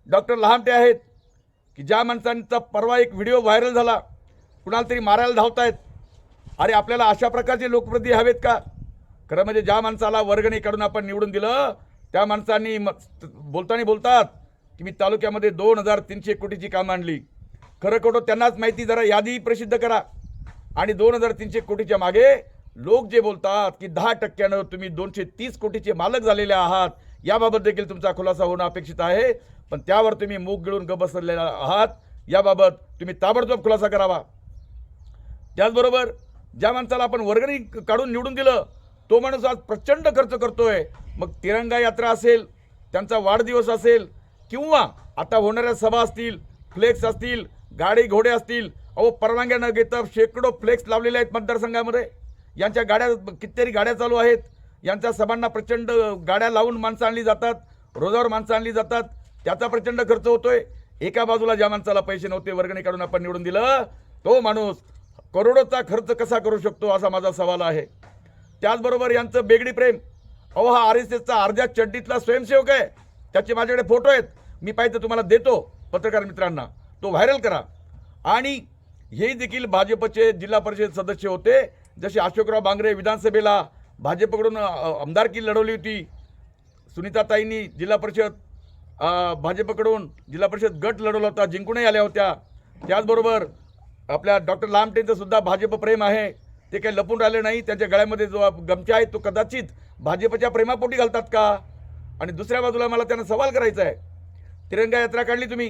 Doctor Lahamate आहेत की ज्या माणसांचा परवा एक व्हिडिओ व्हायरल झाला, कुणाला तरी मारायला धावतायत. अरे आपल्याला अशा प्रकारचे लोकप्रतिनिधी हवेत का? खरं म्हणजे ज्या माणसाला वर्गणी काढून आपण निवडून दिलं त्या माणसांनी बोलताना बोलतात की मी तालुक्यामध्ये 2300 कोटीची कामं आणली. खरं खोटं त्यांनाच माहिती. जरा यादी प्रसिद्ध करा. आणि 2300 कोटीच्या मागे लोक जे बोलतात की 10% तुम्ही 230 कोटीचे मालक झालेले आहात, याबाबत देखील तुमचा खुलासा होणं अपेक्षित आहे. पण त्यावर तुम्ही मूग गिळून गप्प बसलेले आहात. याबाबत तुम्ही ताबडतोब खुलासा करावा. त्याचबरोबर ज्या माणसाला आपण वर्गणी काढून निवडून दिलं तो माणूस आज प्रचंड खर्च करतोय. मग तिरंगा यात्रा असेल, त्यांचा वाढदिवस असेल, किंवा आता होणाऱ्या सभा असतील, फ्लेक्स असतील, गाडी घोडे असतील. अहो परवानग्या न घेता शेकडो फ्लेक्स लावलेले आहेत मतदारसंघामध्ये. यांच्या गाड्या कितीतरी गाड्या चालू आहेत. यांच्या सभांना प्रचंड गाड्या लावून माणसं आणली जातात, रोजावर माणसं आणली जातात. त्याचा प्रचंड खर्च होतोय. एका बाजूला ज्या माणसाला पैसे नव्हते वर्गणी काढून आपण निवडून दिलं तो माणूस करोडोचा खर्च कसा करू शकतो असा माझा सवाल आहे. त्याचबरोबर यांचं बेगडी प्रेम. अहो हा RSSचा अर्ध्या चड्डीतला स्वयंसेवक आहे. त्याचे माझ्याकडे फोटो आहेत. मी पाहिजे तुम्हाला देतो पत्रकार मित्रांना, तो व्हायरल करा. आणि हे देखील भाजपचे जिल्हा परिषद सदस्य होते. जसे अशोकराव बांगरे विधानसभेला भाजपकडून आमदारकी लढवली होती. सुनीताताईंनी जिल्हा परिषद भाजपकडून जिल्हा परिषद गट लढवला होता, जिंकूनही आल्या होत्या. त्याचबरोबर आपल्या डॉक्टर लामटेंचं सुद्धा भाजप प्रेम आहे. ते काही लपून राहिले नाही. त्यांच्या गळ्यामध्ये जो गमछा आहे तो कदाचित भाजपच्या प्रेमापोटी घालतात का? आणि दुसऱ्या बाजूला मला त्यांना सवाल करायचा आहे. तिरंगा यात्रा काढली तुम्ही,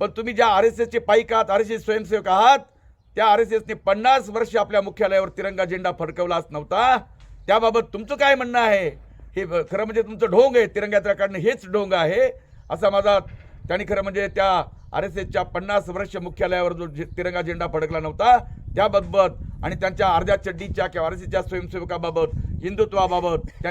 पण तुम्ही ज्या RSSचे पाईक आहात, RSS स्वयंसेवक आहात, त्या RSSने 50 वर्ष आपल्या मुख्यालयावर तिरंगा झेंडा फडकवलाच नव्हता. त्याबाबत तुमचं काय म्हणणं आहे? हे खरं म्हणजे तुमचं ढोंग आहे. तिरंगा यात्रा काढणं हेच ढोंग आहे असा माझा. त्यांनी खरं म्हणजे त्या RSSच्या 50 वर्ष मुख्यालयावर जो तिरंगा झेंडा फडकला नव्हता त्याबाबत आणि त्यांच्या अर्ध्या चड्डीच्या किंवा RSSच्या स्वयंसेवकाबाबत, हिंदुत्वाबाबत